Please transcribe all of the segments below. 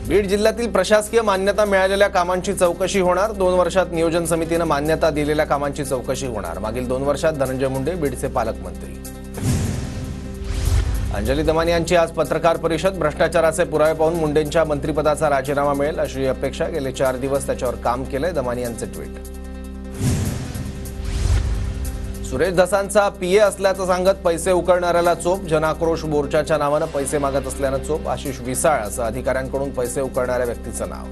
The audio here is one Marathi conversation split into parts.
बीड जिल्ह्यातील प्रशासकीय मान्यता मिळालेल्या कामांची चौकशी होणार। 2 वर्षात नियोजन समितीने मान्यता दिलेल्या कामांची चौकशी होणार। मागील 2 वर्षात धनंजय मुंडे बीडचे पालकमंत्री। अंजली दमानी यांची आज पत्रकार परिषद। भ्रष्टाचाराचे पुरावे पाहून मुंडेंच्या मंत्रिपदाचा राजीनामा मिळेल अशी अपेक्षा। गेले 4 दिवस त्याच्यावर काम केलंय, दमानी यांचे ट्विट। सुरेश धसांचा पीए असल्याचं सांगत पैसे उकळणाऱ्याला चोप। जनाक्रोश मोर्चाच्या नावानं पैसे मागत असल्यानं चोप। आशिष विसाळ असं अधिकाऱ्यांकडून पैसे उकळणाऱ्या व्यक्तीचं नाव।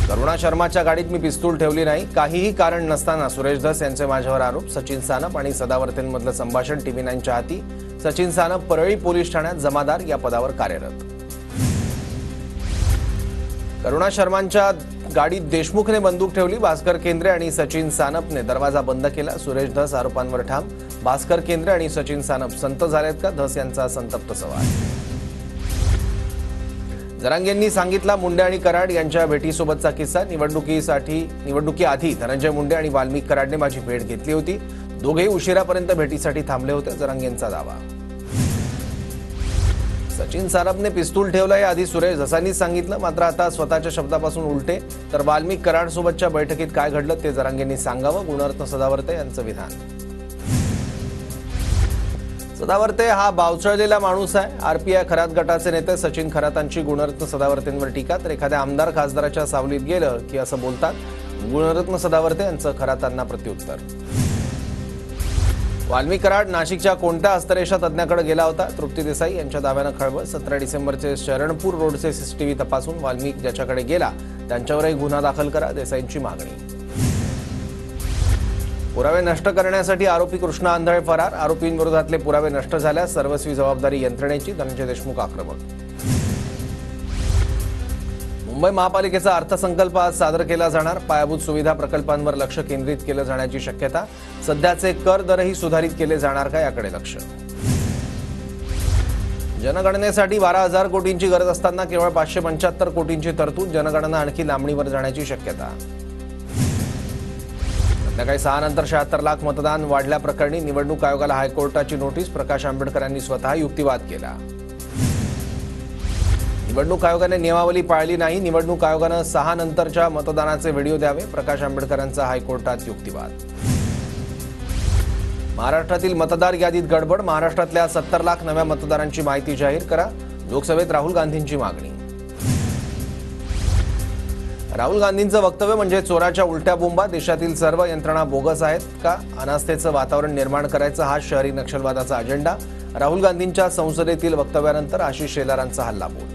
करुणा शर्माच्या गाडीत मी पिस्तूल ठेवली नाही, काहीही कारण नसताना सुरेश धस यांचे माझ्यावर आरोप। सचिन सानप आणि सदावर्तेंमधलं संभाषण TV9च्या हाती। सचिन सानप परळी पोलीस ठाण्यात जमादार या पदावर कार्यरत। करुणा शर्मांच्या गाडीत देशमुखने बंदूक ठेवली। भास्कर केंद्रे आणि सचिन सानपने दरवाजा बंद केला। सुरेश धस आरोपांवर ठाम। भास्कर केंद्रे आणि सचिन सानप संत झालेत का, धस यांचा संतप्त सवाल। जरांगेंनी सांगितला मुंडे आणि कराड यांच्या भेटीसोबतचा किस्सा। निवडणुकीआधी धनंजय मुंडे आणि वाल्मिक कराडने माझी भेट घेतली होती। दोघेही उशिरापर्यंत भेटीसाठी थांबले होते, जरांगेंचा दावा। सचिन सानपने पिस्तूल ठेवलं हे आधी सुरेश धसांनी सांगितलं, मात्र आता स्वतःच्या शब्दापासून उलटे। तर वाल्मिक कराड सोबतच्या बैठकीत काय घडलं ते जरांगेंनी सांगावं, गुणरत्न सदावर्ते यांचं विधान। सदावर्ते हा बावचळलेला माणूस आहे। आरपीआय खरात गटाचे नेते सचिन खरातांची गुणरत्न सदावर्तेंवर टीका। तर एखाद्या आमदार खासदाराच्या सावलीत गेलं की असं बोलतात, गुणरत्न सदावर्ते यांचं खरातांना प्रत्युत्तर। वाल्मिक कराड नाशिकच्या कोणत्या हस्तरेषा तज्ञाकडे गेला होता, तृप्ती देसाई यांच्या दाव्यानं खळबळ। 17 डिसेंबरचे शरणपूर रोडचे सीसीटीव्ही तपासून वाल्मिक ज्याच्याकडे गेला त्यांच्यावरही गुन्हा दाखल करा, देसाईंची मागणी। पुरावे नष्ट करण्यासाठी आरोपी कृष्णा आंधळे फरार। आरोपींविरोधातले पुरावे नष्ट झाल्यास सर्वस्वी जबाबदारी यंत्रणेची, धनंजय देशमुख आक्रमक। मुंबई महापालिकेचा अर्थसंकल्प आज सादर केला जाणार। पायाभूत सुविधा प्रकल्पांवर लक्ष केंद्रित केलं जाण्याची शक्यता। सध्याचे कर दरही सुधारित केले जाणार का याकडे लक्ष। जनगणनेसाठी 12,000 कोटींची गरज असताना केवळ 575 कोटींची तरतूद। जनगणना आणखी लांबणीवर जाण्याची शक्यता। संध्याकाळी 6 नंतर 76 लाख मतदान वाढल्याप्रकरणी निवडणूक आयोगाला हायकोर्टाची नोटीस। प्रकाश आंबेडकरांनी स्वतः युक्तिवाद केला। निवडणूक आयोगाने नियमावली पाळली नाही। निवडणूक आयोगाने 6 नंतरच्या मतदानाचे व्हिडिओ द्यावे, प्रकाश आंबेडकरांचा हायकोर्टात युक्तिवाद। महाराष्ट्रातील मतदार यादीत गडबड। महाराष्ट्रातल्या 70 लाख नव्या मतदारांची माहिती जाहीर करा, लोकसभेत राहुल गांधींची मागणी। राहुल गांधींचं वक्तव्य म्हणजे चोराच्या उलट्या बोंबा। देशातील सर्व यंत्रणा बोगस आहेत का, अनास्थेचं वातावरण निर्माण करायचा हा शहरी नक्षलवादाचा अजेंडा। राहुल गांधींच्या संसदेतील वक्तव्यानंतर आशिष शेलारांचा हल्लाबोल।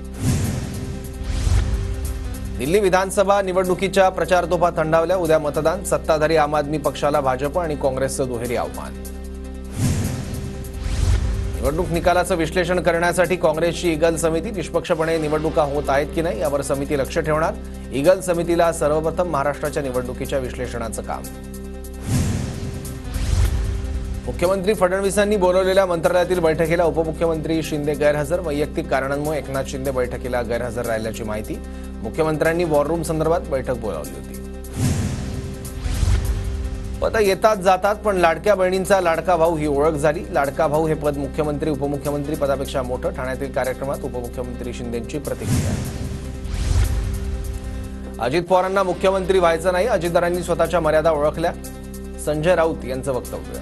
दिल्ली विधानसभा निवडणुकीच्या प्रचारतोफा थंडावल्या। उद्या मतदान। सत्ताधारी आम आदमी पक्षाला भाजप आणि काँग्रेसचं दुहेरी आव्हान। निवडणूक निकालाचं विश्लेषण करण्यासाठी काँग्रेसची ईगल समिती। निष्पक्षपणे निवडणुका होत आहेत की नाही यावर समिती लक्ष ठेवणार। ईगल समितीला सर्वप्रथम महाराष्ट्राच्या निवडणुकीच्या विश्लेषणाचं काम। मुख्यमंत्री फडणवीसांनी बोलवलेल्या मंत्रालयातील बैठकीला उपमुख्यमंत्री शिंदे गैरहजर। वैयक्तिक कारणांमुळे एकनाथ शिंदे बैठकीला गैरहजर राहिल्याची माहिती। मुख्यमंत्र्यांनी वॉररूम संदर्भात बैठक बोलावली होती। पद येतात जातात, पण लाडक्या बहिणींचा लाडका भाऊ ही ओळख झाली। लाडका भाऊ हे पद मुख्यमंत्री उपमुख्यमंत्री पदापेक्षा मोठं। ठाण्यातील कार्यक्रमात उपमुख्यमंत्री शिंदेंची प्रतिक्रिया। अजित पवारांना मुख्यमंत्री व्हायचं नाही, अजितदारांनी स्वतःच्या मर्यादा ओळखल्या, संजय राऊत यांचं वक्तव्य।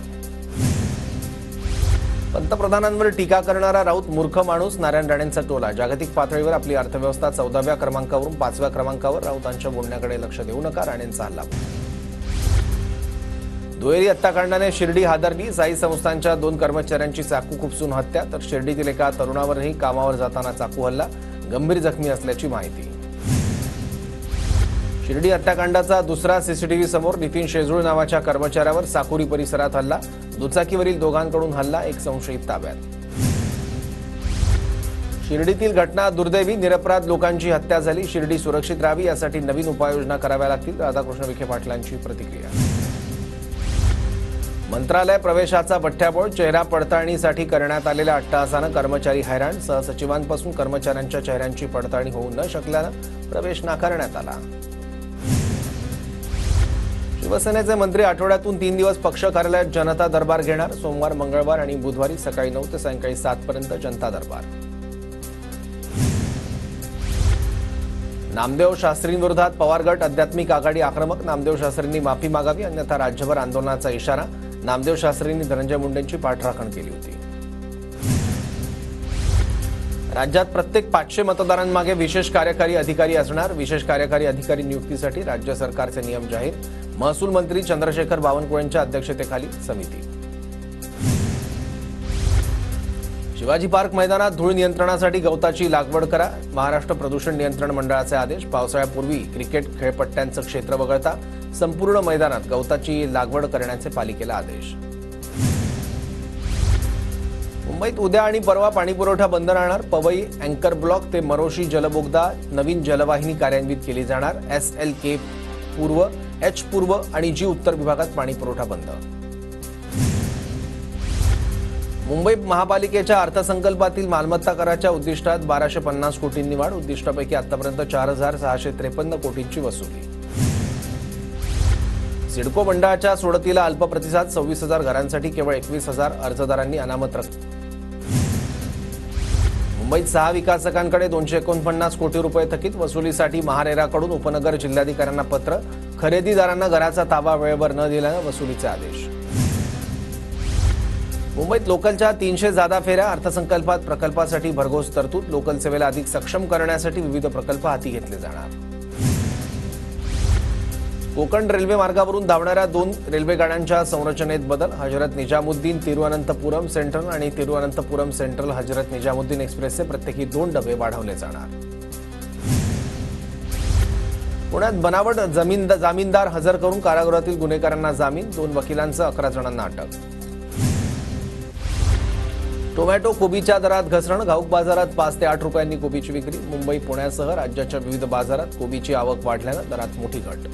पंतप्रधानांवर टीका करणारा राऊत मूर्ख माणूस, नारायण राणेंचा टोला। जागतिक पातळीवर आपली अर्थव्यवस्था 14व्या क्रमांकावरून 5व्या क्रमांकावर, राऊतांच्या बोलण्याकडे लक्ष देऊ नका, राणेंचा हल्ला। दुहेरी हत्याकांडाने शिर्डी हादरली। साई संस्थांच्या 2 कर्मचाऱ्यांची चाकू खुपसून हत्या, तर शिर्डीतील एका तरुणावरही कामावर जाताना चाकू हल्ला, गंभीर जखमी असल्याची माहिती। शिर्डी हत्याकांडाचा दुसरा सीसीटीव्ही समोर। नितीन शेजूळ नावाच्या कर्मचाऱ्यावर साकुरी परिसरात हल्ला, दुचाकीवरील दोघांकडून हल्ला, एक संशयित ताब्यात। शिर्डीतील घटना दुर्दैवी, निरपराध लोकांची हत्या झाली। शिर्डी सुरक्षित राहावी यासाठी नवीन उपाययोजना कराव्या लागतील, राधाकृष्ण विखे पाटलांची प्रतिक्रिया। मंत्रालय प्रवेशाचा बठ्ठाबोळ। चेहरा पडताळणीसाठी करण्यात आलेल्या अट्टहासानं कर्मचारी हैराण। सहसचिवांपासून कर्मचाऱ्यांच्या चेहऱ्यांची पडताळणी होऊ न शकल्यानं प्रवेश नाकारण्यात आला। शिवसेनेचे मंत्री आठवड्यातून 3 दिवस पक्ष कार्यालयात जनता दरबार घेणार। सोमवार, मंगळवार आणि बुधवारी सकाळी 9 ते सायंकाळी 7 पर्यंत जनता दरबार। नामदेव शास्त्रींविरोधात पवार गट आध्यात्मिक आघाडी आक्रमक. नामदेव शास्त्रींनी माफी मागावी अन्यथा राज्यभर आंदोलनाचा इशारा. नामदेव शास्त्रींनी धनंजय मुंडेंची पाठराखण केली होती. राज्यात प्रत्येक 500 मतदारांमागे विशेष कार्यकारी अधिकारी असणार. विशेष कार्यकारी अधिकारी नियुक्तीसाठी राज्य सरकारचे नियम जाहीर. महसूल मंत्री चंद्रशेखर बावनकुळेंच्या अध्यक्षतेखाली समिती. शिवाजी पार्क मैदानात धूळ नियंत्रणासाठी गवताची लागवड करा. महाराष्ट्र प्रदूषण नियंत्रण मंडळाचे आदेश. पावसाळ्यापूर्वी क्रिकेट खेळपट्ट्यांचं क्षेत्र वगळता संपूर्ण मैदानात गवताची लागवड करण्याचे पालिकेला आदेश. मुंबईत उद्या आणि परवा पाणीपुरवठा बंद राहणार. पवई अँकर ब्लॉक ते मरोशी जलबोगदा नवीन जलवाहिनी कार्यान्वित केली जाणार. SLK पूर्व, H पूर्व आणि G उत्तर विभागात पाणीपुरवठा बंद. मुंबई महापालिकेच्या अर्थसंकल्पातील मालमत्ता कराच्या उद्दिष्टात 1250 कोटींनी वाढ. उद्दिष्टापैकी आतापर्यंत 4653 कोटींची वसुली. सिडको मंडळाच्या सोडतीला अल्प प्रतिसाद. 26,000 घरांसाठी केवळ 21,000 अर्जदारांनी अनामत रक्कम. मुंबईत 6 विकासकांकडे 249 कोटी रुपये थकीत. वसुलीसाठी महारेराकडून उपनगर जिल्हाधिकाऱ्यांना पत्र. खरेदीदारांना घराचा ताबा वेळेवर न दिल्यानं वसुलीचे आदेश. मुंबईत लोकलच्या 300 जादा फेऱ्या. अर्थसंकल्पात प्रकल्पासाठी भरघोस तरतूद. लोकल सेवेला अधिक सक्षम करण्यासाठी विविध प्रकल्प हाती घेतले जाणार. कोकण रेल्वे मार्गावरून धावणाऱ्या 2 रेल्वे गाड्यांच्या संरचनेत बदल. हजरत निजामुद्दीन तिरुवनंतपुरम सेंट्रल आणि तिरुवनंतपुरम सेंट्रल हजरत निजामुद्दीन एक्सप्रेसचे प्रत्येकी 2 डबे वाढवले जाणार. पुण्यात बनावट जामीनदार हजर करून कारागृहातील गुन्हेगारांना जामीन. 2 वकिलांसह 11 जणांना अटक. टोमॅटो कोबीच्या दरात घसरण. घाऊक बाजारात 5 ते 8 रुपयांनी कोबीची विक्री. मुंबई पुण्यासह राज्याच्या विविध बाजारात कोबीची आवक वाढल्यानं दरात मोठी घट.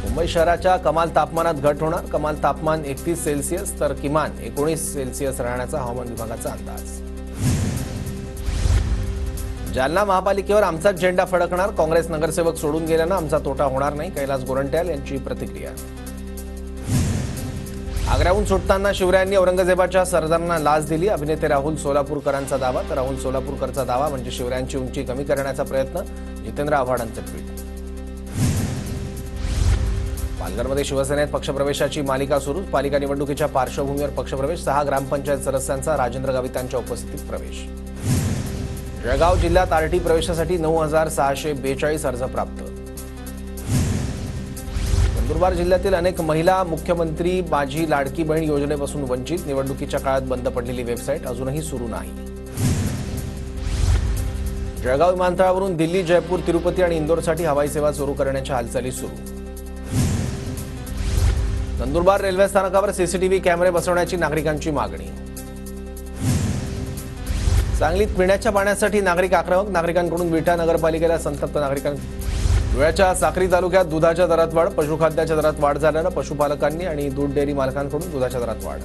मुंबई शहराच्या कमाल तापमानात घट होणार. कमाल तापमान 31 सेल्सिअस तर किमान 19 सेल्सिअस राहण्याचा हवामान विभागाचा अंदाज. जालना महापालिकेवर आमचाच झेंडा फडकणार. काँग्रेस नगरसेवक सोडून गेल्यानं आमचा तोटा होणार नाही. कैलास गोरंट्याल यांची प्रतिक्रिया. आग्र्याहून सुटताना शिवरायांनी औरंगजेबाच्या सरदारांना लाच दिली. अभिनेते राहुल सोलापूरकरांचा दावा. तर राहुल सोलापूरकरचा दावा म्हणजे शिवरायांची उंची कमी करण्याचा प्रयत्न. जितेंद्र आव्हाडांचे ट्विट. पालघरमध्ये शिवसेनेत पक्षप्रवेशाची मालिका सुरू. पालिका निवडणुकीच्या पार्श्वभूमीवर पक्षप्रवेश. 6 ग्रामपंचायत सदस्यांचा राजेंद्र गावितांच्या उपस्थितीत प्रवेश. जळगाव जिल्ह्यात आरटी प्रवेशासाठी 9,642 अर्ज प्राप्त. नंदुरबार जिल्ह्यातील अनेक महिला मुख्यमंत्री माझी लाडकी बहीण योजनेपासून वंचित. निवडणुकीच्या काळात बंद पडलेली वेबसाईट अजूनही सुरू नाही. जळगाव विमानतळावरून दिल्ली, जयपूर, तिरुपती आणि इंदोरसाठी हवाई सेवा सुरू करण्याच्या हालचाली सुरू. नंदुरबार रेल्वे स्थानकावर सीसीटीव्ही कॅमेरे बसवण्याची नागरिकांची मागणी. सांगलीत पिण्याच्या पाण्यासाठी नागरिक आक्रमक. नागरिकांकडून विटा नगरपालिकेला संतप्त नागरिकांनी. धुळ्याच्या साक्री तालुक्यात दुधाच्या दरात वाढ. पशुखाद्याच्या दरात वाढ झाल्यानं पशुपालकांनी आणि दूध डेअरी मालकांकडून दुधाच्या दरात वाढ.